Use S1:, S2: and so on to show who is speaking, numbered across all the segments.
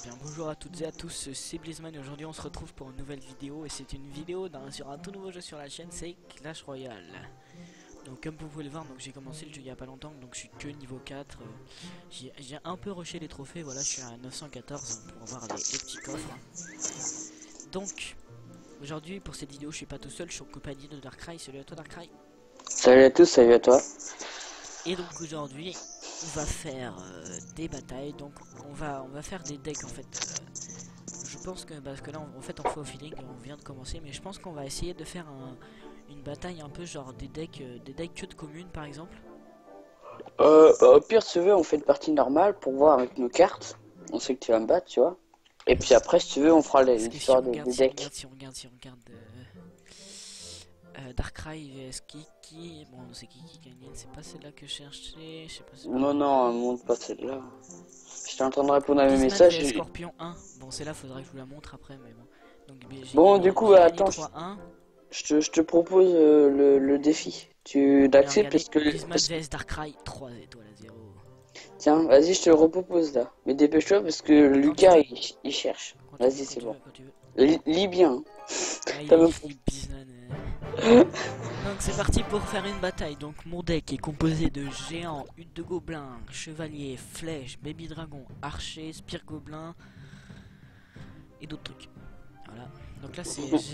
S1: Bien, bonjour à toutes et à tous, c'est Blizzman et aujourd'hui on se retrouve pour une nouvelle vidéo et c'est une vidéo sur un tout nouveau jeu sur la chaîne, c'est Clash Royale. Donc comme vous pouvez le voir, j'ai commencé le jeu il y a pas longtemps, donc je suis que niveau 4. J'ai un peu rushé les trophées, voilà, je suis à 914 pour avoir les petits coffres. Donc aujourd'hui pour cette vidéo je suis pas tout seul, je suis en compagnie de Darkrai. Salut à toi Darkrai.
S2: Salut à tous, salut à toi.
S1: Et donc aujourd'hui on va faire des batailles, donc on va faire des decks en fait. Je pense que parce que là en fait on fait au feeling, on vient de commencer, mais je pense qu'on va essayer de faire une bataille un peu genre des decks que de communes par exemple.
S2: Au pire, si tu veux, on fait une partie normale pour voir avec nos cartes. On sait que tu vas me battre, tu vois. Et puis après, si tu veux, on fera
S1: Parce que si
S2: l'histoire
S1: on regarde,
S2: des decks.
S1: si on regarde Darkrai vs Kiki, bon c'est Kiki Canyon, c'est pas celle-là que je cherchais, je sais pas si...
S2: Non, non, monte pas celle-là. J'étais en train de répondre à mes
S1: Gizman
S2: messages.
S1: vs Scorpion 1, bon celle-là faudrait que je vous la montre après, mais bon. Donc
S2: Bon, du coup,
S1: j'ai gagné
S2: attends,
S1: 3-1.
S2: je te propose le défi. Tu
S1: Et
S2: l'acceptes
S1: regardez,
S2: parce que...
S1: Gizman vs Darkrai, 3 étoiles à 0.
S2: Tiens, vas-y, je te le repropose là. Mais dépêche-toi parce que
S1: Quand tu
S2: Lucas,
S1: veux,
S2: il cherche.
S1: quand tu veux,
S2: Vas-y,
S1: quand
S2: c'est
S1: tu
S2: bon.
S1: veux, quand tu veux.
S2: Lis bien. Hein.
S1: Ah,
S2: T'as même...
S1: il bisonne. Donc c'est parti pour faire une bataille. Donc mon deck est composé de géants, hutte de gobelins, chevaliers, flèches, baby dragon, archer, spire gobelin et d'autres trucs. Voilà. Donc là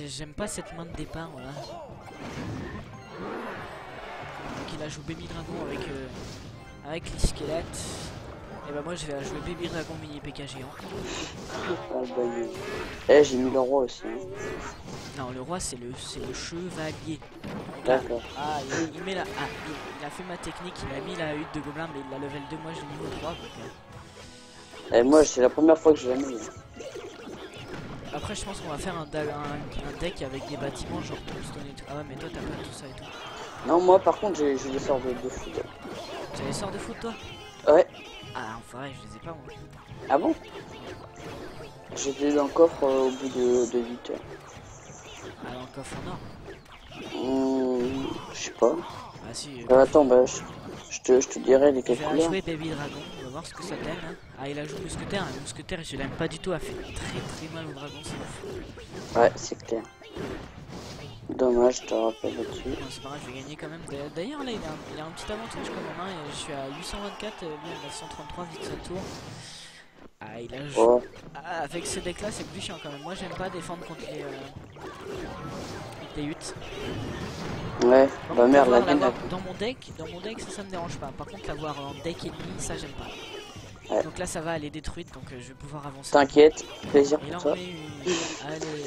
S1: j'aime pas cette main de départ. Voilà. Donc il a joué baby dragon avec les squelettes. Et bah moi je vais la jouer baby dragon mini PK géant.
S2: Ah, bah, eh, j'ai mis le roi aussi. Hein.
S1: Non, le roi c'est le chevalier.
S2: D'accord.
S1: Ah, il met la... Ah, il a fait ma technique, il a mis la hutte de gobelin, mais il a level 2, moi j'ai niveau 3. Donc,
S2: Et moi, c'est la première fois que je la mets. Hein.
S1: après, je pense qu'on va faire un deck avec des bâtiments genre tombstone et tout. Ah ouais, mais toi t'as pas tout ça et tout.
S2: Non, moi par contre, j'ai des sorts de foot.
S1: T'as les sorts de foot toi?
S2: Ouais.
S1: Ah, enfoiré, je les ai pas moi.
S2: Ah bon? J'étais dans le coffre au bout de 8 heures.
S1: Ah, dans le coffre en or.
S2: Je sais pas.
S1: Ah si,
S2: Attends, bah, je te dirai
S1: je
S2: lesquelles
S1: vais
S2: couleurs.
S1: jouer Baby Dragon, on va voir ce que ça donne. Hein. Ah, il a joué Mousquetaire, et Mousquetaire je l'aime pas du tout, a fait très mal au dragon, c'est ouf.
S2: Ouais, c'est clair. Dommage, je te rappelle là-dessus.
S1: Non, c'est pas grave, je vais gagner quand même. D'ailleurs, là, il a un petit avantage comme en main. Je suis à 824, lui à 933 vite sa tour. Ah, il a joué.
S2: Oh.
S1: Ah, avec ce deck là, c'est plus chiant quand même. Moi, j'aime pas défendre contre les huttes.
S2: Ouais, bah merde, la
S1: L'avoir
S2: gaine.
S1: dans mon deck, ça me dérange pas. Par contre, l'avoir en deck ennemi, ça j'aime pas.
S2: Ouais.
S1: Donc là, ça va, elle est détruite, donc je vais pouvoir avancer.
S2: T'inquiète, plaisir
S1: Et là,
S2: pour
S1: on
S2: toi.
S1: met une. Allez.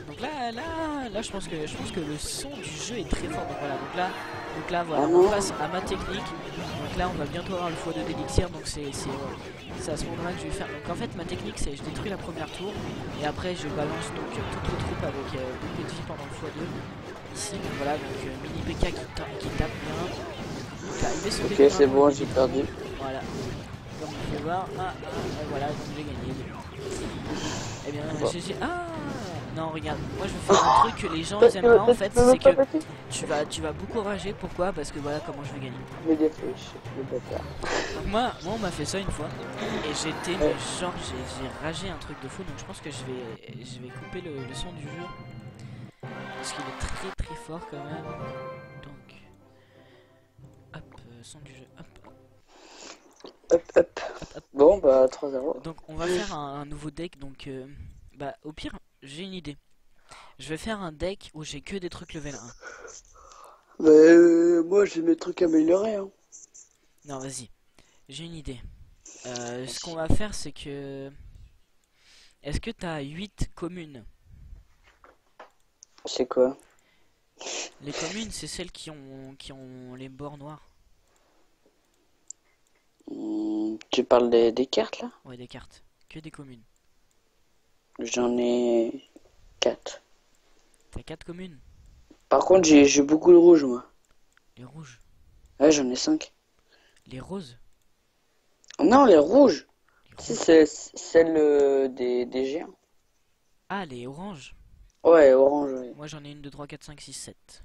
S1: Donc là, je pense que le son du jeu est très fort. Donc là, voilà,
S2: Ah
S1: on
S2: non.
S1: passe à ma technique. Donc là, on va bientôt avoir le x2 d'élixir. Donc c'est à ce moment-là que je vais faire. Donc en fait, ma technique, c'est je détruis la première tour et après je balance donc toutes les troupes avec beaucoup de vie pendant le x2. Ici, donc voilà, donc mini PK qui tape bien. Donc là, il met son
S2: Ok, c'est bon, j'ai perdu.
S1: Voilà. Comme vous pouvez voir, voilà, donc j'ai gagné. Eh bien,
S2: Bon.
S1: GG. Ah non, regarde, moi je vais faire un truc que les gens ils aiment pas en fait, c'est que tu vas beaucoup rager. Pourquoi? Parce que voilà comment je vais gagner.
S2: Mais des flèches, le bâtard.
S1: Donc moi on m'a fait ça une fois et j'étais mais genre j'ai ragé un truc de fou, donc je pense que je vais couper le son du jeu parce qu'il est très fort quand même. Donc hop, son du jeu,
S2: Hop. Bon, bah 3-0.
S1: Donc on va faire un nouveau deck, donc bah au pire j'ai une idée. Je vais faire un deck où j'ai que des trucs level 1.
S2: Mais moi j'ai mes trucs améliorés. Hein.
S1: Non, vas-y, j'ai une idée. Ce qu'on va faire, c'est que... Est-ce que t'as 8 communes?
S2: C'est quoi?
S1: Les communes, c'est celles qui ont les bords noirs.
S2: Tu parles des cartes là?
S1: Ouais, des cartes. Que des communes.
S2: J'en ai 4.
S1: T'as 4 communes?
S2: Par contre, j'ai beaucoup de rouge moi.
S1: Les rouges.
S2: Ouais, j'en ai 5.
S1: Les roses?
S2: Non, les rouges.
S1: Les
S2: Si,
S1: rouges.
S2: c'est celle des géants.
S1: Ah, les oranges.
S2: Ouais, orange, ouais.
S1: Moi, j'en ai 1, 2, 3, 4, 5, 6, 7.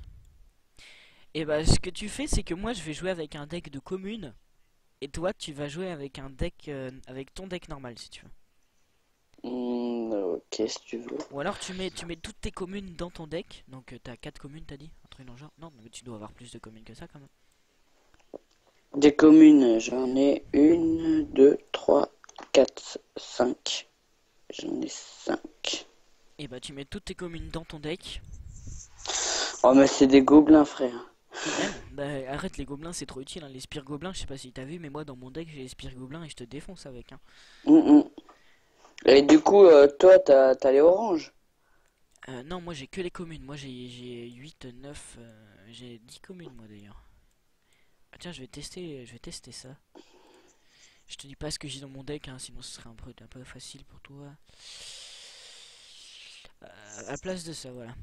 S1: Et bah, ce que tu fais, c'est que moi, je vais jouer avec un deck de communes. Et toi, tu vas jouer avec un deck... avec ton deck normal, si tu veux.
S2: Ok, si tu veux.
S1: Ou alors tu mets toutes tes communes dans ton deck. Donc t'as 4 communes, t'as dit? Un truc dans le genre? Non, mais tu dois avoir plus de communes que ça quand même.
S2: Des communes, j'en ai une, deux, trois, quatre, cinq. J'en ai cinq.
S1: Et bah tu mets toutes tes communes dans ton deck.
S2: Oh, mais c'est des gobelins, frère.
S1: Et même, bah arrête les gobelins, c'est trop utile, hein. Les spires gobelins, je sais pas si t'as vu, mais moi dans mon deck j'ai les spires gobelins et je te défonce avec, hein.
S2: Mm, mm. Et du coup, toi, t'as les oranges.
S1: Non, moi j'ai que les communes. Moi j'ai 8 9 j'ai 10 communes moi d'ailleurs. Ah tiens, je vais tester ça. Je te dis pas ce que j'ai dans mon deck, hein, sinon ce serait un peu facile pour toi. À la place de ça, voilà.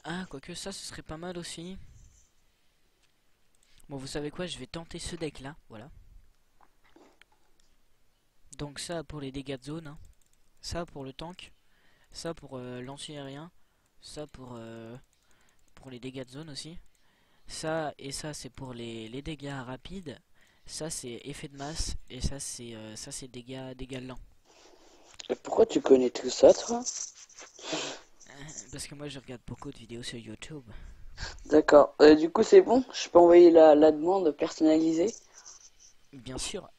S1: Ah, quoique ça, ce serait pas mal aussi. Bon, vous savez quoi, je vais tenter ce deck là, voilà. Donc ça pour les dégâts de zone, hein. Ça pour le tank, ça pour l'anti-aérien, ça pour les dégâts de zone aussi. Ça et ça c'est pour les dégâts rapides. Ça c'est effet de masse et ça c'est dégâts lents.
S2: Et pourquoi tu connais tout ça, toi?
S1: Parce que moi je regarde beaucoup de vidéos sur YouTube.
S2: D'accord. Du coup, c'est bon? Je peux envoyer la demande personnalisée?
S1: Bien sûr,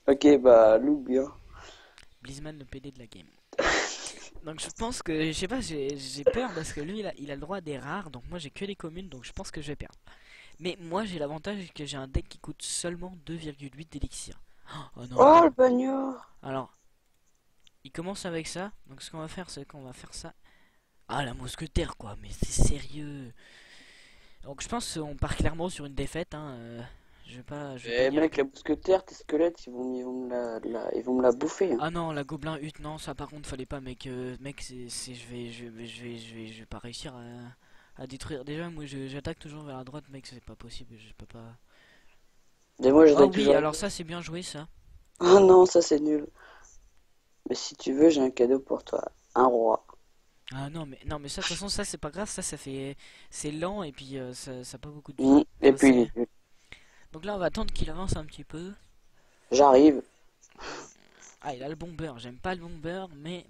S2: Ok, bah, look bien.
S1: Blizzman le PD de la game. Donc je pense que, je sais pas, j'ai peur parce que lui il a le droit à des rares, donc moi j'ai que les communes, donc je pense que je vais perdre. Mais moi j'ai l'avantage que j'ai un deck qui coûte seulement 2,8 d'élixir. Oh non,
S2: Oh,
S1: attends.
S2: le bagnard!
S1: Alors, il commence avec ça, donc ce qu'on va faire c'est qu'on va faire ça. Ah la mousquetaire quoi, mais c'est sérieux. Donc je pense qu'on part clairement sur une défaite, hein. Je vais pas
S2: Eh,
S1: dire
S2: mec,
S1: que...
S2: la mousquetaire, tes squelettes, ils vont me la bouffer, hein.
S1: Ah non, la gobelin hutte, non, ça par contre fallait pas, mec. Mec, je vais pas réussir à détruire. Déjà, moi j'attaque toujours vers la droite, mec, c'est pas possible, je peux pas.
S2: Et moi,
S1: Oh
S2: j'attaque
S1: oui,
S2: toujours.
S1: alors ça c'est bien joué ça.
S2: Oh non, ça, c'est nul. Mais si tu veux, j'ai un cadeau pour toi. Un roi.
S1: Ah non mais ça de toute façon ça c'est pas grave, ça fait c'est lent et puis ça a pas beaucoup de vie.
S2: Et
S1: Enfin,
S2: puis, il
S1: c'est...
S2: est nul.
S1: Donc là on va attendre qu'il avance un petit peu.
S2: J'arrive.
S1: Ah il a le bomber, j'aime pas le bomber, mais.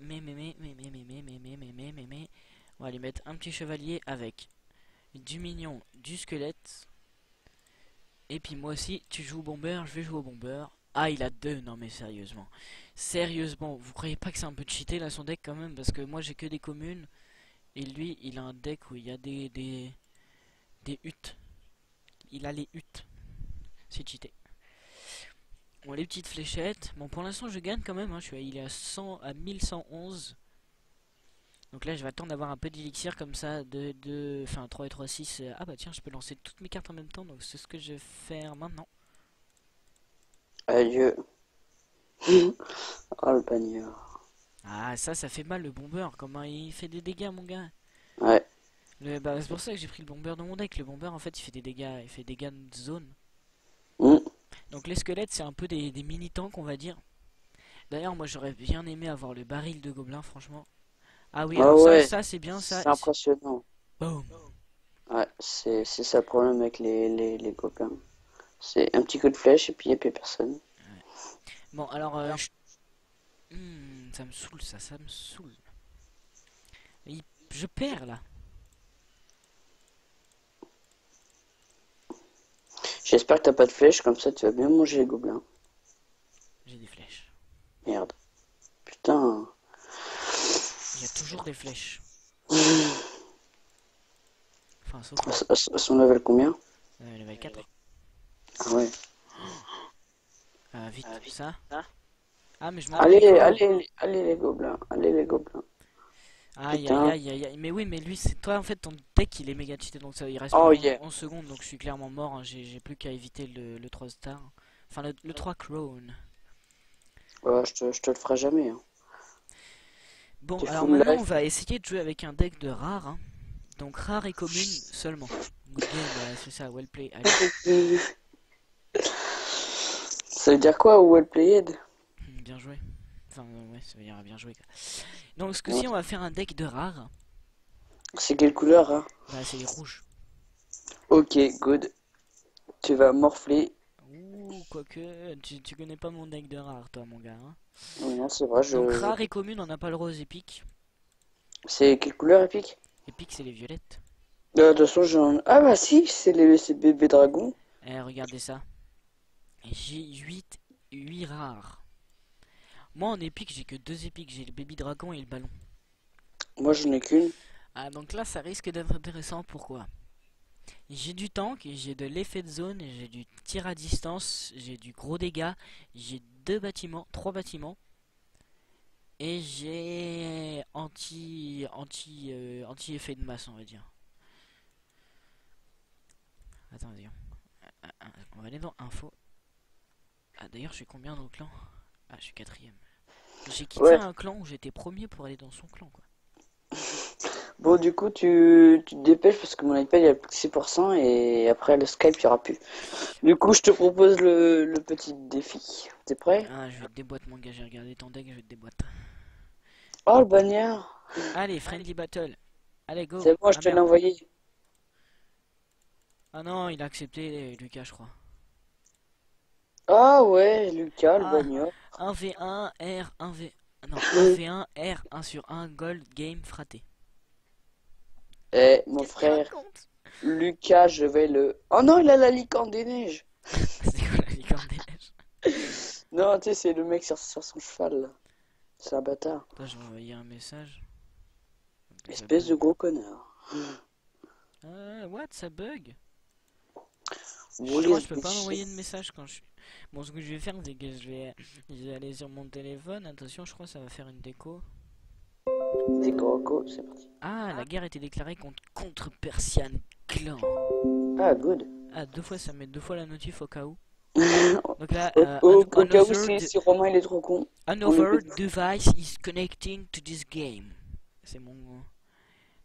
S1: On va lui mettre un petit chevalier avec du mignon, du squelette. Et puis moi aussi, tu joues au bomber, je vais jouer au bomber. Ah, il a deux, non mais sérieusement. Sérieusement, vous croyez pas que c'est un peu cheaté là son deck quand même? Parce que moi j'ai que des communes. Et lui, il a un deck où il y a des huttes. Il a les huttes. C'est cheaté. Bon, les petites fléchettes. Bon, pour l'instant je gagne quand même, hein. Il est à 100, à 1111. Donc là, je vais attendre d'avoir un peu d'élixir comme ça, enfin 3 et 3, 6. Ah bah tiens, je peux lancer toutes mes cartes en même temps, donc c'est ce que je vais faire maintenant.
S2: Adieu. Oh, le bagnard.
S1: Ah, ça fait mal le bomber. Comment il fait des dégâts, mon gars?
S2: Ouais.
S1: Bah, c'est pour ça que j'ai pris le bomber dans mon deck. Le bomber, en fait, il fait des dégâts, il fait des dégâts de zone.
S2: Hmm.
S1: Donc les squelettes, c'est un peu des mini-tanks, on va dire. D'ailleurs, moi, j'aurais bien aimé avoir le baril de gobelin, franchement. Ah oui,
S2: Ah
S1: alors ça,
S2: ouais,
S1: ça c'est bien, ça.
S2: c'est impressionnant.
S1: Boum.
S2: Ouais, c'est ça le problème avec les gobelins. C'est un petit coup de flèche et puis il n'y a plus personne.
S1: Bon, alors, ça me saoule, ça me saoule. Je perds, là.
S2: J'espère que t'as pas de flèche, comme ça tu vas bien manger les gobelins.
S1: J'ai des flèches.
S2: Merde. Putain.
S1: Il y a toujours des flèches.
S2: Elles
S1: Enfin, sauf là.
S2: sont level combien?
S1: Level 4.
S2: Ah ouais.
S1: Vite, ça. Ah, mais je m'en
S2: Allez,
S1: micro.
S2: allez les gobelins. Allez les gobelins.
S1: Aïe aïe
S2: Putain.
S1: aïe aïe aïe. Mais oui, mais lui, c'est toi en fait, ton deck il est méga cheaté donc ça il reste plus
S2: Oh
S1: que
S2: yeah.
S1: 11 secondes donc je suis clairement mort, hein. J'ai plus qu'à éviter le 3 star. Enfin, le 3 crown.
S2: Ouais, je te le ferai jamais, hein.
S1: Bon,
S2: T'es
S1: alors
S2: full
S1: maintenant on
S2: life.
S1: va essayer de jouer avec un deck de rare, hein. Donc rare et commune seulement. Good game, c'est ça, well play. Allez,
S2: Ça veut dire quoi, well played?
S1: bien joué. Enfin, ouais, ça veut dire bien joué quoi. Donc ce
S2: Ouais.
S1: coup-ci on va faire un deck de rare.
S2: C'est quelle couleur, hein?
S1: Bah, c'est les rouges.
S2: Ok, good. Tu vas morfler.
S1: Ouh, quoique, tu connais pas mon deck de rare, toi, mon gars. Hein.
S2: Oui, non, c'est vrai,
S1: Donc, rare et commune, on n'a pas le rose épique.
S2: C'est quelle couleur épique?
S1: Épique, c'est les violettes.
S2: De toute façon, j'en... Ah bah si, c'est bébés dragons.
S1: Eh, regardez ça. J'ai 8 rares. Moi, en épique, j'ai que 2 épiques. J'ai le baby dragon et le ballon.
S2: Moi, j'en ai qu'une.
S1: Ah, donc là, ça risque d'être intéressant. Pourquoi? J'ai du tank, j'ai de l'effet de zone, j'ai du tir à distance, j'ai du gros dégâts, j'ai 3 bâtiments. Et j'ai anti effet de masse, on va dire. Attends, vas-y. On va aller dans info. Ah, d'ailleurs, je suis combien dans le clan? Ah, je suis 4ème. J'ai quitté
S2: Ouais.
S1: un clan où j'étais premier pour aller dans son clan, quoi.
S2: Bon, du coup, tu te dépêches parce que mon iPad il a plus que 6% et après le Skype il y aura plus. Du coup, je te propose le petit défi. T'es prêt?
S1: Ah, je vais te déboîte, mon gars. J'ai regardé ton deck, je vais te déboîte.
S2: Oh, le bagnard.
S1: Allez, friendly battle. Allez, go.
S2: C'est bon, je
S1: Ah
S2: te l'ai
S1: merde.
S2: envoyé.
S1: Ah non, il a accepté, Lucas, je crois.
S2: Ah ouais, Lucas, le
S1: Ah,
S2: bagnard.
S1: 1v1, R, 1v... Non, 1v1, R, 1 sur 1, gold, game, fraté.
S2: Eh, mon
S1: Qu'est-ce qu'il
S2: frère,
S1: raconte?
S2: Lucas, je vais le... Oh non, il a la licorne des neiges.
S1: C'est quoi la licorne des neiges?
S2: Non, tu sais, c'est le mec sur son cheval, là. C'est un bâtard.
S1: Attends, je vais envoyer un message.
S2: Espèce de gros connard.
S1: What? Ça bug?
S2: Vous
S1: Je crois
S2: les
S1: que je peux pas
S2: bichets.
S1: m'envoyer de message quand je suis... Bon, ce que je vais faire, c'est que je vais aller sur mon téléphone. Attention, je crois que ça va faire une déco.
S2: Des corocos, c'est parti.
S1: Ah, la guerre a été déclarée contre Persian Clan.
S2: Ah, good.
S1: Ah, 2 fois, ça met 2 fois la notif au cas où.
S2: Au,
S1: Donc là,
S2: au cas où, si Romain il est trop con.
S1: another device is connecting to this game. C'est mon...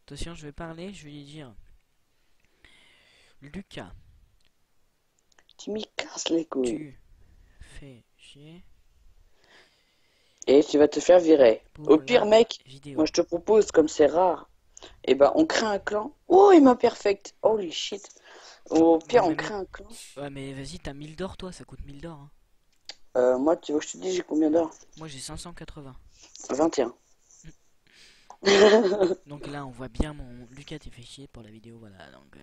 S1: Attention, je vais parler, je vais lui dire... Lucas,
S2: Tu m'y casses les couilles.
S1: tu fais chier
S2: Et tu vas te faire virer.
S1: pour
S2: Au pire,
S1: la
S2: mec,
S1: vidéo.
S2: moi je te propose, comme c'est rare, et ben on crée un clan. Oh, il m'a perfect. Holy shit. Au pire,
S1: Ouais,
S2: on
S1: mais
S2: crée un clan.
S1: Ouais, mais vas-y, t'as 1000 d'or, toi, ça coûte 1000 d'or. Hein.
S2: Moi, tu veux que je te dise, j'ai combien d'or?
S1: Moi, j'ai 580.
S2: 21.
S1: Donc là, on voit bien mon Lucas t'es fait chier pour la vidéo, voilà. Donc,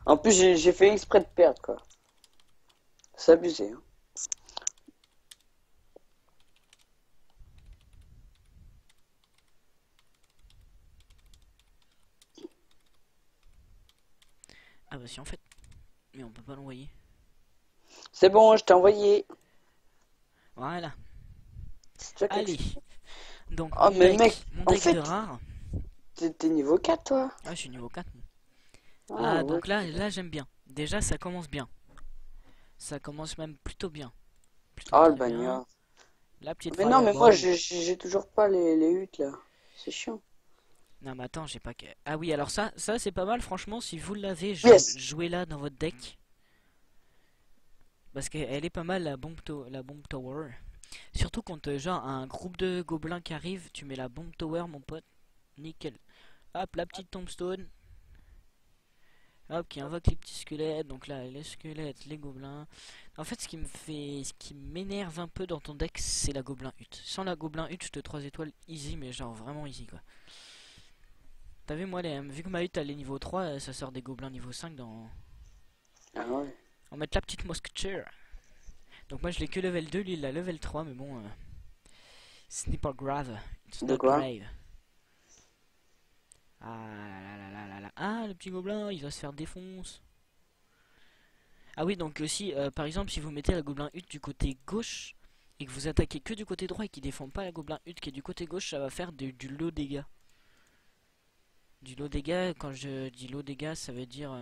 S2: En plus, j'ai fait exprès de perdre, quoi. C'est abusé, hein.
S1: ah bah si en fait, mais on peut pas l'envoyer.
S2: C'est bon, je t'ai envoyé.
S1: Voilà.
S2: C'est toi qui as
S1: Allez.
S2: accepté.
S1: Donc
S2: Oh,
S1: mon
S2: mais
S1: deck,
S2: mec,
S1: mon
S2: en
S1: deck
S2: fait,
S1: de rare.
S2: t'es niveau 4, toi.
S1: Ah, je suis niveau 4.
S2: Ah,
S1: Ah,
S2: ouais.
S1: donc là j'aime bien. Déjà, ça commence bien. Ça commence même plutôt bien. Plutôt
S2: Oh, le
S1: très bien.
S2: bagnard.
S1: La petite
S2: Mais non, mais moi,
S1: fireball.
S2: j'ai toujours pas les huttes, là. C'est chiant.
S1: Non mais attends, j'ai pas que... Ah oui, alors ça c'est pas mal, franchement, si vous l'avez,
S2: Yes.
S1: jouez-la dans votre deck. Parce qu'elle est pas mal, la bombe tower. Surtout quand, genre, un groupe de gobelins qui arrive, tu mets la bombe tower, mon pote. Nickel. Hop, la petite tombstone. Hop, qui invoque les petits squelettes. Donc là, les squelettes, les gobelins. En fait, ce qui m'énerve un peu dans ton deck, c'est la gobelin hutte. Sans la gobelin hutte, je te 3 étoiles easy, mais genre vraiment easy, quoi. T'as vu, moi, vu que ma hutte elle est niveau 3, ça sort des gobelins niveau 5 dans...
S2: Ah ouais.
S1: On va mettre la petite musketeer. Donc moi je l'ai que level 2, lui il a level 3, mais bon... ce n'est pas grave. It's
S2: De
S1: not
S2: quoi?
S1: grave. Ah là là là là là. Ah, le petit gobelin, il va se faire défonce. Ah oui, donc aussi, par exemple, si vous mettez la gobelin hutte du côté gauche, et que vous attaquez que du côté droit et qu'il défend pas la gobelin hutte qui est du côté gauche, ça va faire du low dégâts. Du low dégâts, quand je dis low dégâts, ça veut dire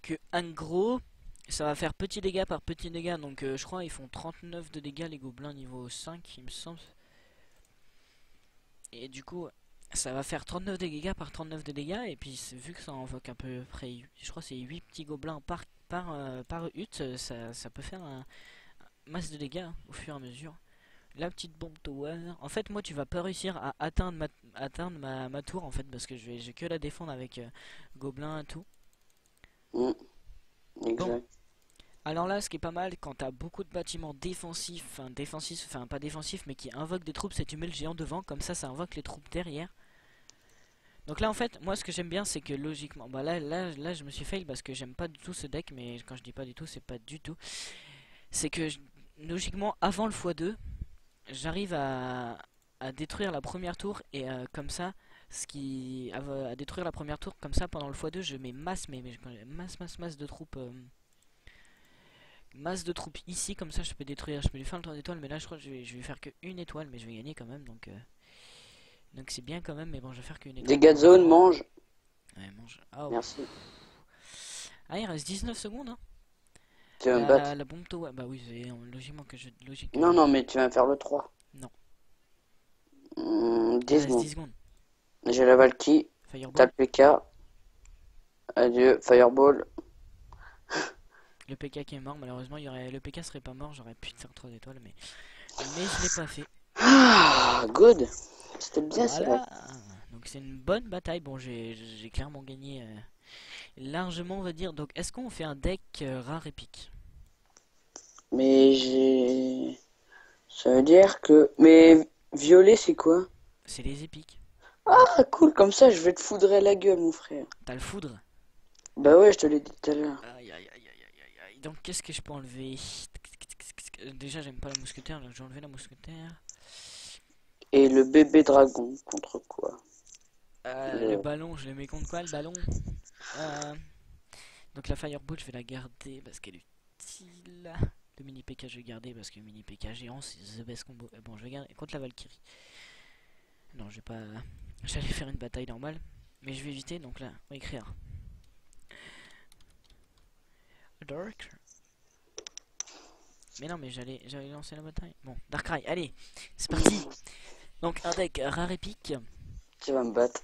S1: que en gros, ça va faire petit dégât par petit dégât. Donc je crois ils font 39 de dégâts les gobelins niveau 5, il me semble. Et du coup, ça va faire 39 de dégâts par 39 de dégâts. Et puis vu que ça invoque à peu près, je crois c'est 8 petits gobelins par hutte, ça peut faire un masse de dégâts hein, au fur et à mesure. La petite bombe tower. En fait, moi, tu vas pas réussir à atteindre ma tour en fait, parce que j'ai que la défendre avec gobelin et tout.
S2: Mm,
S1: Bon,
S2: exact.
S1: alors là, ce qui est pas mal, quand t'as beaucoup de bâtiments défensifs, enfin pas défensifs, mais qui invoquent des troupes, c'est tu mets le géant devant, comme ça invoque les troupes derrière. Donc là, en fait, moi, ce que j'aime bien, c'est que logiquement, bah là, je me suis fail parce que j'aime pas du tout ce deck, mais quand je dis pas du tout, c'est pas du tout. C'est que logiquement, avant le x2, j'arrive à détruire la première tour et comme ça, à détruire la première tour comme ça pendant le x2, je mets masse de troupes. Masse de troupes ici, comme ça je peux détruire, je peux lui faire le tour d'étoile, mais là je crois que je vais faire que une étoile, mais je vais gagner quand même, donc c'est bien quand même, mais bon, je vais faire qu'une étoile
S2: Dégâts
S1: pour
S2: de zone,
S1: l'instant.
S2: mange.
S1: Ouais, mange. Ah,
S2: Merci.
S1: ah, il reste 19 secondes, hein.
S2: Tu vas me battre.
S1: La bombe ouais, bah oui, c'est logiquement que je. Logique.
S2: Non, non, mais tu vas me faire le 3.
S1: Non, il
S2: 10
S1: reste
S2: secondes.
S1: 10 secondes.
S2: J'ai la Valky. T'as
S1: Fireball.
S2: le PK. Adieu. Fireball.
S1: Le PK qui est mort, malheureusement, le PK serait pas mort, j'aurais pu te faire 3 étoiles, mais je l'ai pas fait.
S2: Ah, good. C'était bien ça.
S1: Voilà, donc c'est une bonne bataille. Bon, j'ai clairement gagné largement, on va dire. Donc, est-ce qu'on fait un deck rare épique?
S2: Mais j'ai... Ça veut dire que... Mais violet, c'est quoi?
S1: C'est les épiques.
S2: Ah, cool. Comme ça, je vais te foudrer la gueule, mon frère.
S1: T'as le foudre.
S2: Bah ouais, je te l'ai dit tout à l'heure.
S1: Aïe aïe aïe aïe aïe aïe aïe. Donc, qu'est-ce que je peux enlever? Déjà, j'aime pas la mousquetaire, donc j'ai enlevé la mousquetaire.
S2: Et le bébé dragon, contre quoi?
S1: Le
S2: Le...
S1: ballon, je le mets contre quoi le ballon? Euh, donc, la fireball, je vais la garder parce qu'elle est utile. Le mini PK, je vais garder parce que mini PK géant, c'est the best combo. Bon, je vais garder contre la Valkyrie. Non, je vais pas. J'allais faire une bataille normale, mais je vais éviter. Donc là, on va écrire Dark. Mais non, mais j'allais lancer la bataille. Bon, Darkrai, allez, c'est parti. Donc un deck rare épique.
S2: Tu vas me battre.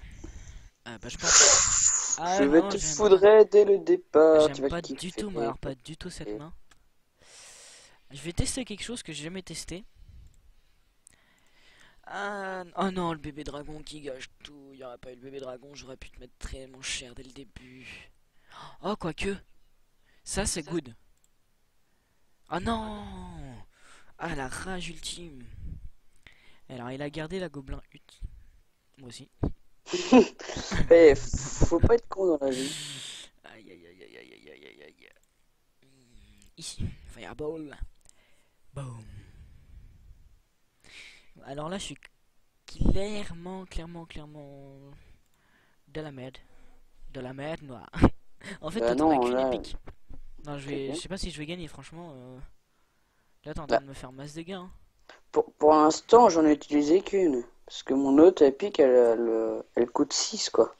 S1: Ah bah je pense.
S2: Je
S1: Ah
S2: vais
S1: non,
S2: te foudrer dès le départ. Tu
S1: j'aime
S2: vas le
S1: pas du
S2: kiffer.
S1: tout, mais alors pas du tout cette main. Je vais tester quelque chose que j'ai jamais testé. Ah oh non, le bébé dragon qui gâche tout. Il y aurait pas eu le bébé dragon, j'aurais pu te mettre très mon cher dès le début. Oh quoique, ça c'est good. Oh non. Ah la rage ultime. Alors il a gardé la gobelin hutte. Moi aussi.
S2: Eh, faut pas être con dans la vie.
S1: Aïe aïe aïe aïe aïe aïe aïe aïe aïe. Ici, fireball. Boom. Alors là je suis clairement de la merde. De la merde noire. En fait
S2: Bah
S1: toi t'en as
S2: non,
S1: qu'une
S2: là,
S1: épique. Non
S2: très
S1: je
S2: bien.
S1: sais pas si je vais gagner franchement. Là t'es en train
S2: Bah,
S1: de me faire masse dégâts. Hein.
S2: pour l'instant, j'en ai utilisé qu'une. Parce que mon autre épique, elle coûte 6 quoi.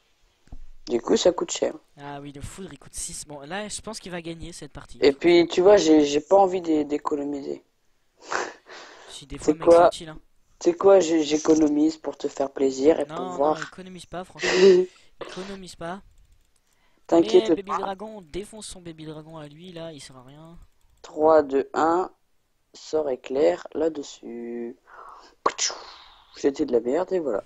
S2: Du coup, ça coûte cher.
S1: Ah oui le foudre il coûte 6. Bon là je pense qu'il va gagner cette partie.
S2: Et puis, tu vois, j'ai pas envie d'économiser.
S1: Si des fois
S2: C'est
S1: mec c'est
S2: quoi?
S1: utile hein.
S2: C'est quoi, j'économise pour te faire plaisir et pour
S1: Non non
S2: voir.
S1: économise pas franchement. Économise pas. Mais
S2: T'inquiète
S1: baby
S2: pas.
S1: dragon, défonce son baby dragon à lui là, il sert à rien.
S2: 3, 2, 1. Sort éclair là-dessus. J'étais de la merde et voilà.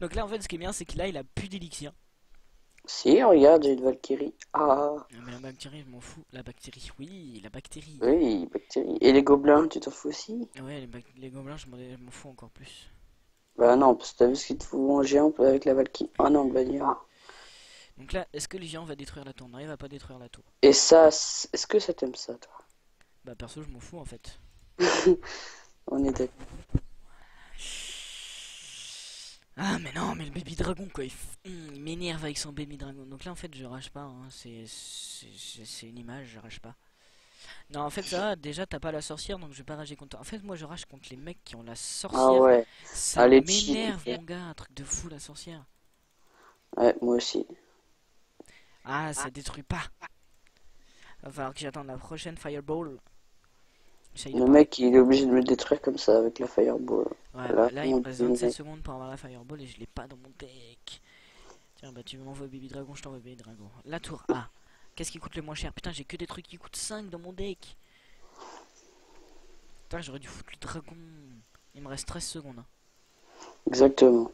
S1: Donc là en fait ce qui est bien c'est que là il a plus d'élixir.
S2: Si, regarde, j'ai une Valkyrie. Ah,
S1: Mais la bactérie je m'en fous. La bactérie, oui, la bactérie.
S2: oui, bactérie. Et les gobelins, tu t'en fous aussi?
S1: Ouais les gobelins je m'en fous encore plus.
S2: Bah non, parce que t'as vu ce qu'il te fout en géant avec la Valkyrie. Ah non, bannière.
S1: Donc là est-ce que le géant va détruire la tour? Non il va pas détruire la tour.
S2: Et ça, est-ce que ça t'aime ça, toi?
S1: Bah perso je m'en fous en fait.
S2: On est d'accord.
S1: Ah mais non mais le baby dragon quoi il m'énerve avec son baby dragon. Donc là en fait je rage pas hein. C'est une image je rage pas. Non en fait ça va, déjà t'as pas la sorcière donc je vais pas rager contre toi. En fait moi je rage contre les mecs qui ont la
S2: Ah
S1: sorcière.
S2: ouais,
S1: Ça
S2: allez, chill.
S1: m'énerve mon gars, un truc de fou la sorcière.
S2: Ouais, moi aussi.
S1: Ah ça détruit pas. Va falloir que j'attende la prochaine fireball. J'essaye de
S2: Le
S1: parler.
S2: mec, il est obligé de me détruire comme ça avec la Fireball.
S1: Ouais
S2: Là,
S1: bah là il
S2: mon
S1: me reste
S2: Dieu,
S1: 27
S2: mec.
S1: secondes pour avoir la fireball et je l'ai pas dans mon deck. Tiens bah tu m'envoies baby dragon, je t'envoie baby dragon. La tour A. Qu'est-ce qui coûte le moins cher? Putain j'ai que des trucs qui coûtent 5 dans mon deck. Putain j'aurais dû foutre le dragon. Il me reste 13 secondes. Hein.
S2: Exactement.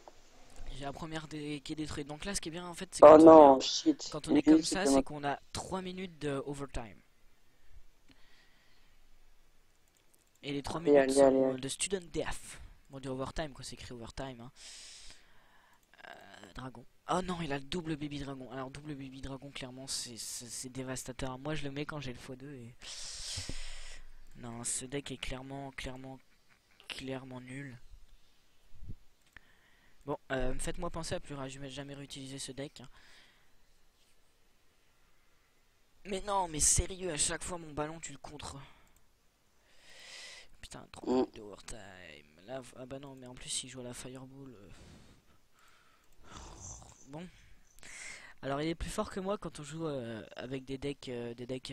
S1: j'ai la première qui est détruite. Donc là, ce qui est bien en fait, c'est
S2: Oh
S1: quand
S2: non, shit.
S1: quand on est comme ça, c'est qu'on a 3 minutes de overtime. Et les 3 minutes sont de student death. Bon, du overtime, quoi, c'est écrit overtime. Hein. Dragon. Oh non, il a le double baby dragon. Alors, double baby dragon, clairement, c'est dévastateur. Moi, je le mets quand j'ai le x2 et... Non, ce deck est clairement nul. Bon, faites-moi penser à plus jamais réutiliser ce deck. Hein. Mais non, mais sérieux, à chaque fois, mon ballon, tu le contres. Putain, 3 minutes de overtime. Là, ah bah non, mais en plus, il joue à la fireball. Bon. Alors, il est plus fort que moi quand on joue avec des decks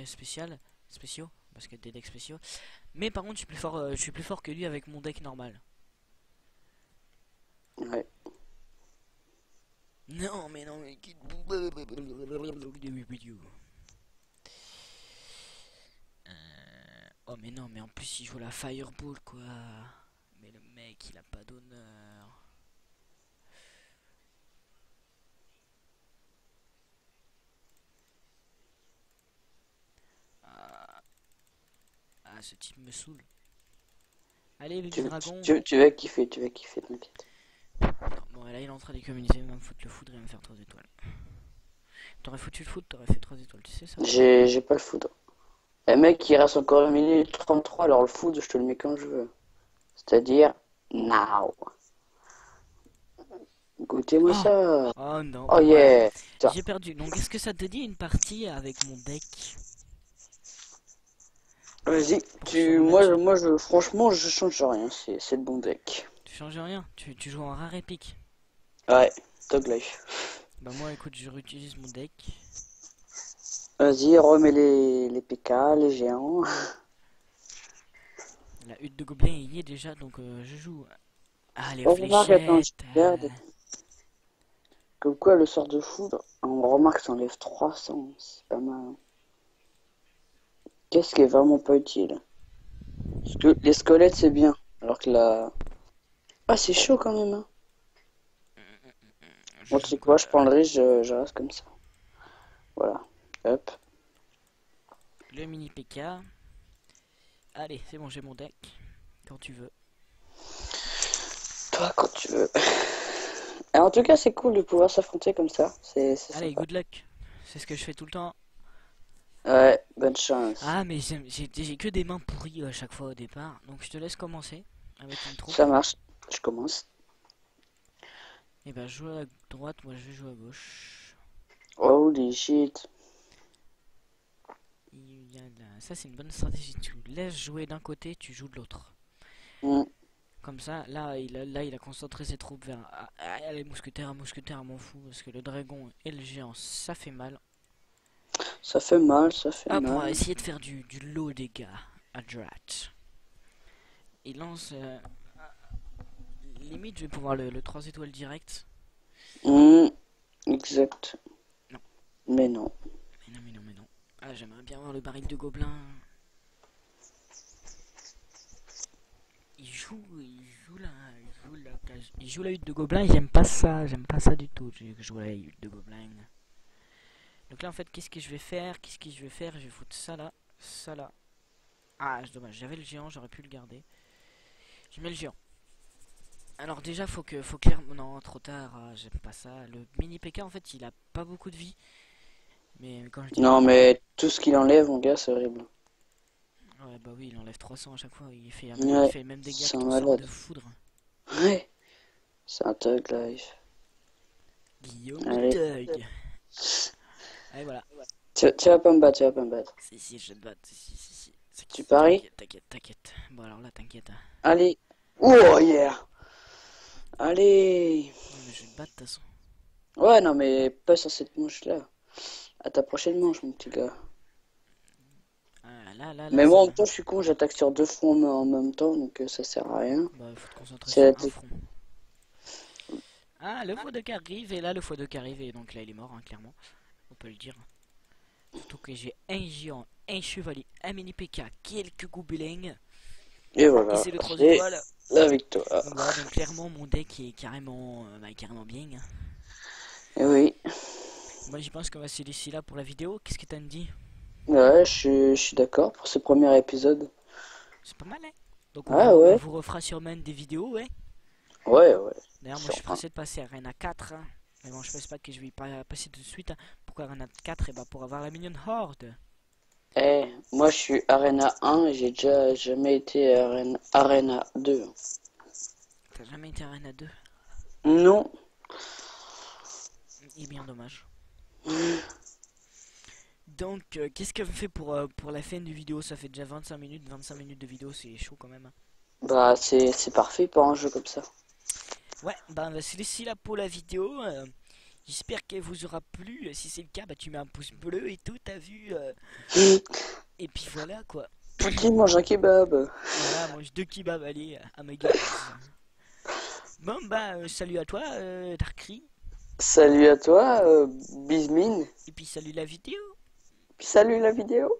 S1: spéciaux. Parce que des decks spéciaux. Mais par contre, je suis plus fort que lui avec mon deck normal.
S2: Ouais.
S1: Non, mais non, mais... Oh, mais non, mais en plus, il joue la fireball, quoi. Mais le mec, il a pas d'honneur. Ah, ce type me saoule. Allez, le dragon.
S2: Tu vas kiffer, t'inquiète.
S1: Bon, là, il est en train d'économiser, il va me foutre le foudre et me faire 3 étoiles. T'aurais foutu le foudre, t'aurais fait 3 étoiles, tu sais ça?
S2: J'ai pas le foudre. Eh mec, il reste encore 1 minute 33, alors le foudre, je te le mets quand je veux. C'est-à-dire, now. Goûtez-moi ça.
S1: Oh non.
S2: Oh yeah.
S1: J'ai perdu. Donc, est-ce que ça te dit une partie avec mon deck?
S2: Vas-y, franchement, je change rien, c'est le bon deck.
S1: Tu changes rien, tu joues en rare épique.
S2: Ouais, Dog Life.
S1: Bah moi écoute, je réutilise mon deck.
S2: Vas-y, remets les PK, les géants.
S1: La hutte de gobelin il y est déjà, donc je joue. Ah, les
S2: fléchettes.
S1: Regarde.
S2: Comme quoi, le sort de foudre, on remarque, ça enlève 300, c'est pas mal. Qu'est-ce qui est vraiment pas utile? Parce que les squelettes, c'est bien. Alors que la... Ah, c'est chaud quand même. Hein. Bon, tu sais quoi, je prends le risque, je reste comme ça. Voilà. Hop.
S1: Le mini PK. Allez, c'est bon, j'ai mon deck. Quand tu veux.
S2: Toi, quand tu veux. Et en tout cas, c'est cool de pouvoir s'affronter comme ça.
S1: Allez,
S2: sympa.
S1: good luck. C'est ce que je fais tout le temps.
S2: Ouais, bonne chance.
S1: Ah, mais j'ai que des mains pourries à chaque fois au départ. Donc je te laisse commencer avec une troupe.
S2: Ça marche. Je commence.
S1: Et bah, je joue à droite, moi je vais jouer à gauche.
S2: Holy shit.
S1: Ça, c'est une bonne stratégie. Tu laisses jouer d'un côté, tu joues de l'autre. Comme ça, là, il a concentré ses troupes vers... les mousquetaires, m'en fout. Parce que le dragon et le géant, ça fait mal.
S2: Ça fait mal, ça fait mal.
S1: On va essayer de faire du low dégâts à droite. Il lance... limite, je vais pouvoir le 3 étoiles direct.
S2: Exact.
S1: Non.
S2: Mais non.
S1: Mais non. Ah, j'aimerais bien voir le baril de gobelin. Il joue la hutte de gobelin, j'aime pas ça du tout. Je joue la hutte de gobelin. Donc là en fait, qu'est-ce que je vais faire? Je vais foutre ça là. Ah, c'est dommage, j'avais le géant, j'aurais pu le garder. Je mets le géant. Alors déjà, faut clairement... Non, trop tard, j'aime pas ça. Le mini PK en fait, il a pas beaucoup de vie. Mais quand je dis...
S2: Non, mais tout ce qu'il enlève, mon gars, c'est horrible.
S1: Ouais, bah oui, il enlève 300 à chaque fois. Il fait le même dégât que
S2: c'est
S1: ton sort de foudre.
S2: Ouais, c'est un Thug Life.
S1: Guillaume Thug. Allez, voilà.
S2: Tu vas pas me battre,
S1: Si, je vais te battre. Si.
S2: Tu paries?
S1: T'inquiète. Bon, alors là, t'inquiète.
S2: Allez. Oh yeah. Allez.
S1: Non, mais je vais te battre de toute façon.
S2: Ouais, non, mais pas sur cette manche-là. À ta prochaine manche, mon petit gars.
S1: Là,
S2: mais moi, en même temps, je suis con, j'attaque sur 2 fronts en même temps, donc ça sert à rien.
S1: Bah, il faut te concentrer sur un front. Ah, le x2 qui arrive, et là, le x2 qui arrive, et donc là, il est mort, hein, clairement. On peut le dire. Surtout que j'ai un géant, un chevalier, un mini PK, quelques gobelins.
S2: Et voilà.
S1: Et c'est le 3
S2: Et
S1: étoiles.
S2: la victoire.
S1: Donc voilà, donc clairement mon deck est carrément, carrément bien. Hein.
S2: Et oui.
S1: Moi je pense qu'on va se laisser là pour la vidéo. Qu'est-ce que t'en dis?
S2: Ouais, je suis d'accord pour ce premier épisode.
S1: C'est pas mal, hein? Donc
S2: Ah
S1: on
S2: ouais.
S1: vous refera sûrement des vidéos, ouais.
S2: Ouais, ouais.
S1: D'ailleurs, moi je suis
S2: Sûrement.
S1: pressé de passer à Arena 4. Hein. Mais bon, je pense pas que je vais pas passer tout de suite. Hein. Pourquoi Arena 4? Et bah pour avoir la mignonne horde.
S2: Moi je suis Arena 1 et j'ai déjà jamais été Arena 2.
S1: T'as jamais été Arena 2?
S2: Non.
S1: Et bien dommage. Donc, qu'est-ce qu'on fait pour la fin du vidéo? Ça fait déjà 25 minutes. 25 minutes de vidéo, c'est chaud quand même. Hein.
S2: Bah c'est parfait pour un jeu comme ça.
S1: Ouais, bah on va se laisser là pour la vidéo. J'espère qu'elle vous aura plu. Si c'est le cas, bah tu mets un pouce bleu et tout, t'as vu. Et puis voilà quoi.
S2: Qui mange un kebab?
S1: Voilà, mange 2 kebabs, allez, à ma gueule. Bon bah, salut à toi, Darkry.
S2: Salut à toi, Bismine.
S1: Et puis salut la vidéo.
S2: Puis salut la vidéo.